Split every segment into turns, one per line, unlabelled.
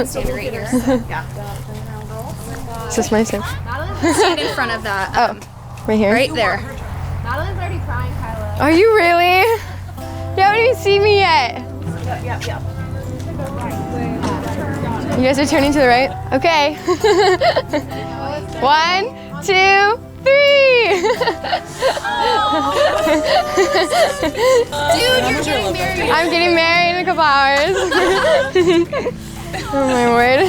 Stand right here.
Is this my stand?
Stand in front of that.
Oh, right here?
Right there. Madeline's already crying, Kyla.
Are you really? You haven't even seen me yet.
Yep.
You guys are turning to the right? Okay. 1, 2, 3.
Dude, you're getting married.
I'm getting married in a couple hours. Oh my word.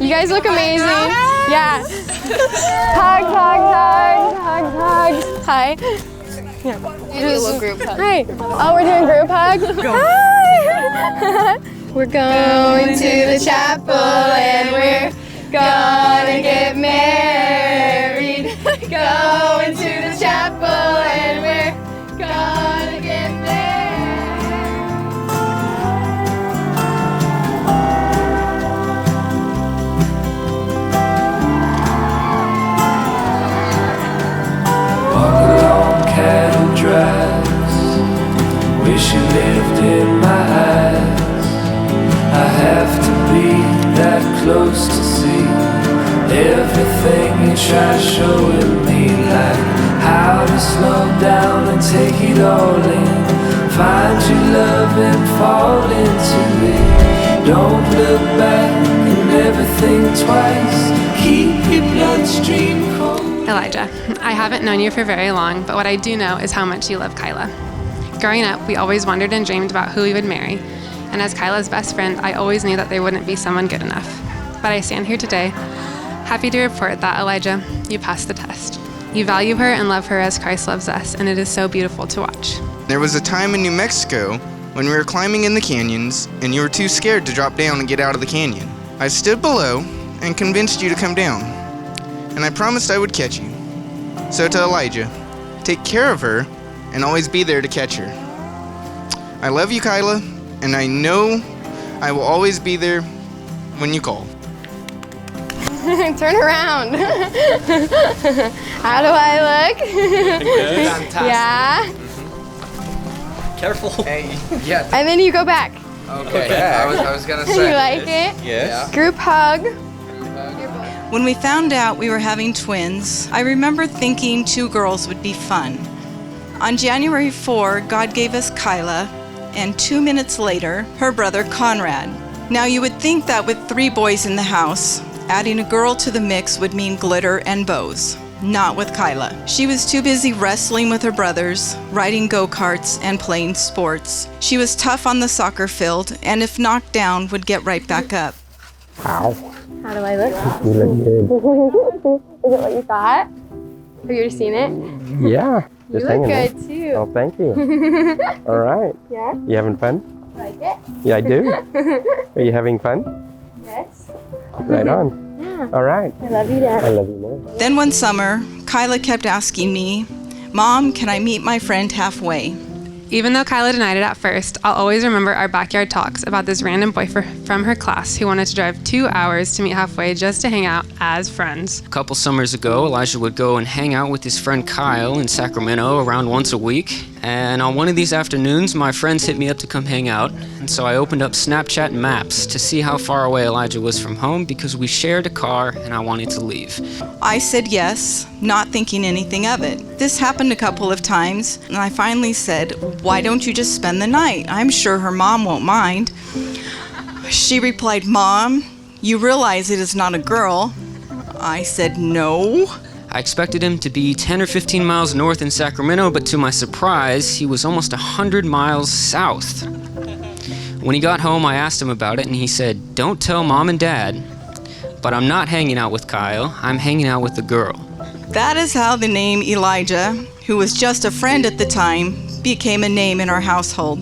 You guys look amazing. Yeah. Hug. Hi. Yeah.
Do a little group hug.
Hi. Oh, we're doing group hug? Hi. We're going to the chapel and we're gonna get married. Going to the chapel and we're gonna get married.
Walk along cattle drives, wish you lived in my eyes. I have to be that close to see everything you try showing me, like how to slow down and take it all in. Find your love and fall into it. Don't look back and never think twice. Keep your bloodstream cold.
Elijah, I haven't known you for very long, but what I do know is how much you love Kyla. Growing up, we always wondered and dreamed about who we would marry, and as Kyla's best friend, I always knew that there wouldn't be someone good enough. But I stand here today, happy to report that, Elijah, you passed the test. You value her and love her as Christ loves us, and it is so beautiful to watch.
There was a time in New Mexico when we were climbing in the canyons and you were too scared to drop down and get out of the canyon. I stood below and convinced you to come down, and I promised I would catch you. So to Elijah, take care of her and always be there to catch her. I love you, Kyla, and I know I will always be there when you call.
Turn around. How do I look?
Good. Fantastic.
Yeah.
Careful.
Hey, yeah.
And then you go back.
Okay. I was gonna say.
You like it?
Yes.
Group hug.
When we found out we were having twins, I remember thinking 2 girls would be fun. On January 4, God gave us Kyla, and 2 minutes later, her brother Conrad. Now you would think that with 3 boys in the house, adding a girl to the mix would mean glitter and bows. Not with Kyla. She was too busy wrestling with her brothers, riding go-karts, and playing sports. She was tough on the soccer field, and if knocked down, would get right back up.
How do I look?
You look good.
Is it what you thought? Have you ever seen it?
Yeah.
You
Just
look
hanging
good
there.
too.
Oh, thank you. All right.
Yeah?
You having fun?
Like it?
Yeah, I do. Are you having fun?
Yes.
Right on.
Yeah.
All right.
I love you, Dad.
I love you more.
Then one summer, Kyla kept asking me, "Mom, can I meet my friend halfway?"
Even though Kyla denied it at first, I'll always remember our backyard talks about this random boy from her class who wanted to drive 2 hours to meet halfway just to hang out as friends.
A couple summers ago, Elijah would go and hang out with his friend Kyle in Sacramento around once a week. And on one of these afternoons, my friends hit me up to come hang out. And so I opened up Snapchat Maps to see how far away Elijah was from home because we shared a car and I wanted to leave.
I said yes, not thinking anything of it. This happened a couple of times, and I finally said, "Why don't you just spend the night? I'm sure her mom won't mind." She replied, "Mom, you realize it is not a girl." I said, "No."
I expected him to be 10 or 15 miles north in Sacramento, but to my surprise, he was almost 100 miles south. When he got home, I asked him about it, and he said, "Don't tell Mom and Dad, but I'm not hanging out with Kyle, I'm hanging out with the girl."
That is how the name Elijah, who was just a friend at the time, became a name in our household.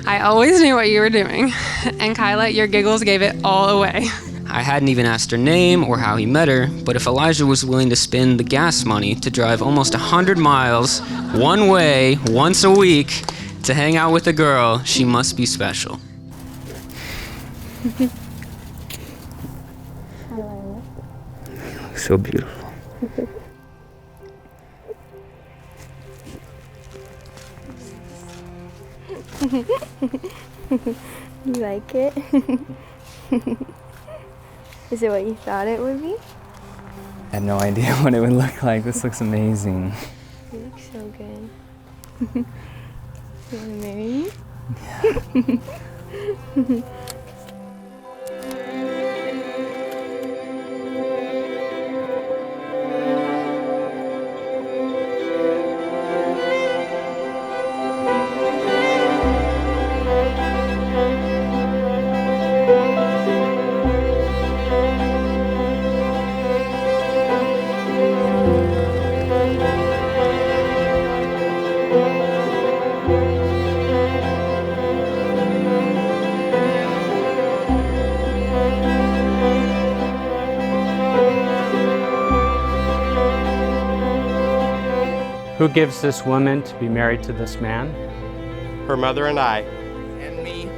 I always knew what you were doing. And Kyla, your giggles gave it all away.
I hadn't even asked her name or how he met her, but if Elijah was willing to spend the gas money to drive almost 100 miles one way once a week to hang out with a girl, she must be special.
So beautiful.
You like it? Is it what you thought it would be?
I had no idea what it would look like. This looks amazing.
You look so good. You want to marry me? Yeah.
Who gives this woman to be married to this man?
Her mother and I.
And me.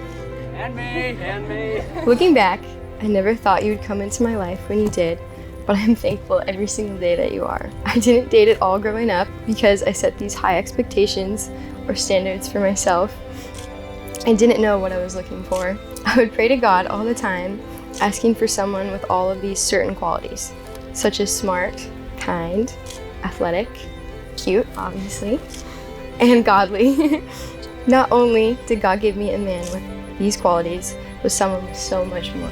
And me, and me.
Looking back, I never thought you would come into my life when you did, but I'm thankful every single day that you are. I didn't date at all growing up because I set these high expectations or standards for myself. I didn't know what I was looking for. I would pray to God all the time, asking for someone with all of these certain qualities, such as smart, kind, athletic, cute, obviously, and godly. Not only did God give me a man with these qualities, but someone with so much more.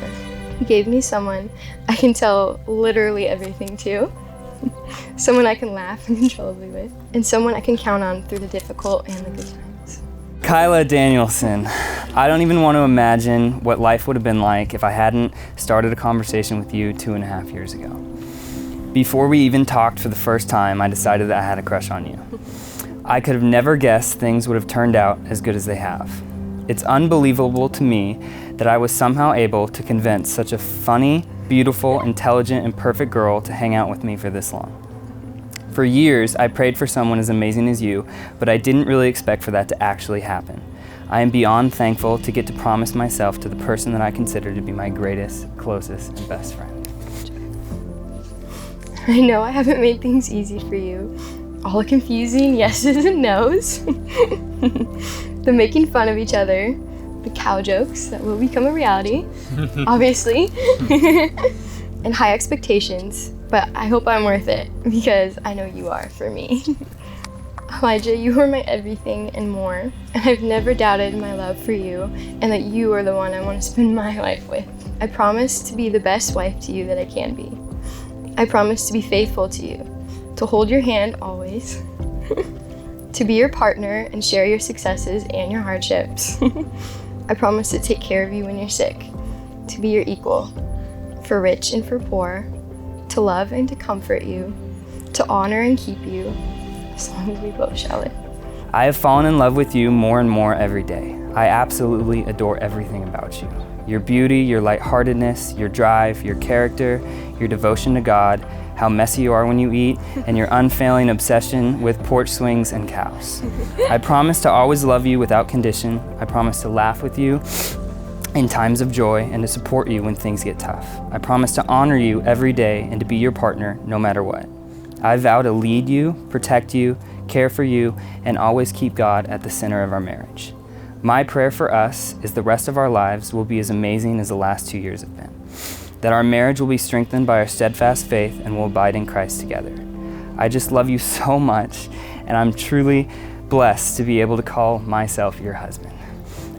He gave me someone I can tell literally everything to, someone I can laugh uncontrollably with, and someone I can count on through the difficult and the good times.
Kyla Danielson, I don't even want to imagine what life would have been like if I hadn't started a conversation with you 2.5 years ago. Before we even talked for the first time, I decided that I had a crush on you. I could have never guessed things would have turned out as good as they have. It's unbelievable to me that I was somehow able to convince such a funny, beautiful, intelligent, and perfect girl to hang out with me for this long. For years, I prayed for someone as amazing as you, but I didn't really expect for that to actually happen. I am beyond thankful to get to promise myself to the person that I consider to be my greatest, closest, and best friend.
I know I haven't made things easy for you. All the confusing yeses and nos. The making fun of each other. The cow jokes that will become a reality, obviously. And high expectations, but I hope I'm worth it because I know you are for me. Elijah, you are my everything and more, and I've never doubted my love for you and that you are the one I want to spend my life with. I promise to be the best wife to you that I can be. I promise to be faithful to you, to hold your hand always, to be your partner and share your successes and your hardships. I promise to take care of you when you're sick, to be your equal, for rich and for poor, to love and to comfort you, to honor and keep you, as long as we both shall live.
I have fallen in love with you more and more every day. I absolutely adore everything about you. Your beauty, your lightheartedness, your drive, your character, your devotion to God, how messy you are when you eat, and your unfailing obsession with porch swings and cows. I promise to always love you without condition. I promise to laugh with you in times of joy and to support you when things get tough. I promise to honor you every day and to be your partner no matter what. I vow to lead you, protect you, care for you, and always keep God at the center of our marriage. My prayer for us is the rest of our lives will be as amazing as the last 2 years have been. That our marriage will be strengthened by our steadfast faith and will abide in Christ together. I just love you so much, and I'm truly blessed to be able to call myself your husband.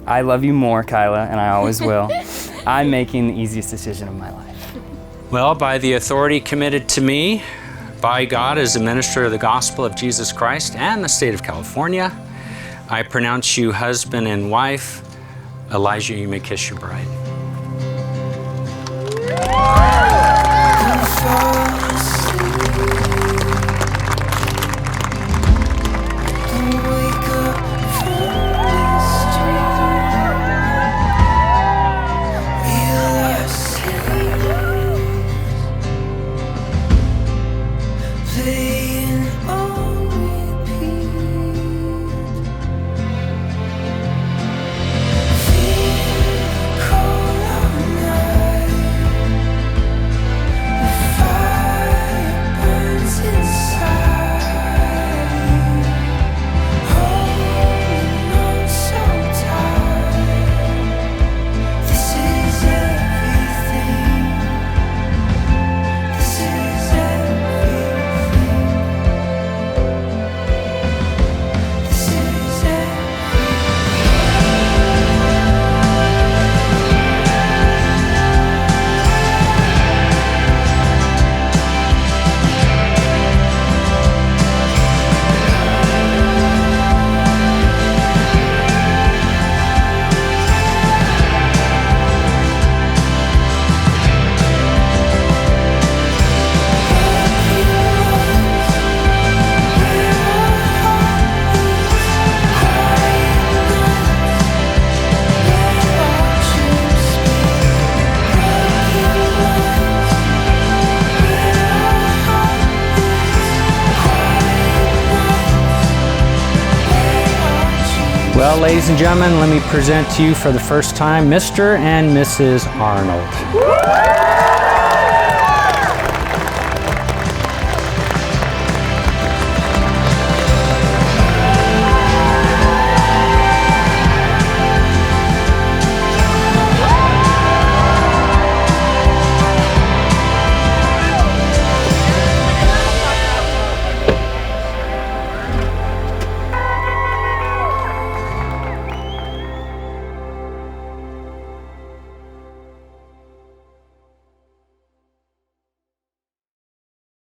I love you more, Kyla, and I always will. I'm making the easiest decision of my life.
Well, by the authority committed to me by God as a minister of the gospel of Jesus Christ and the state of California, I pronounce you husband and wife. Elijah, you may kiss your bride.
Fire
Well, ladies and gentlemen, let me present to you for the first time Mr. and Mrs. Arnold.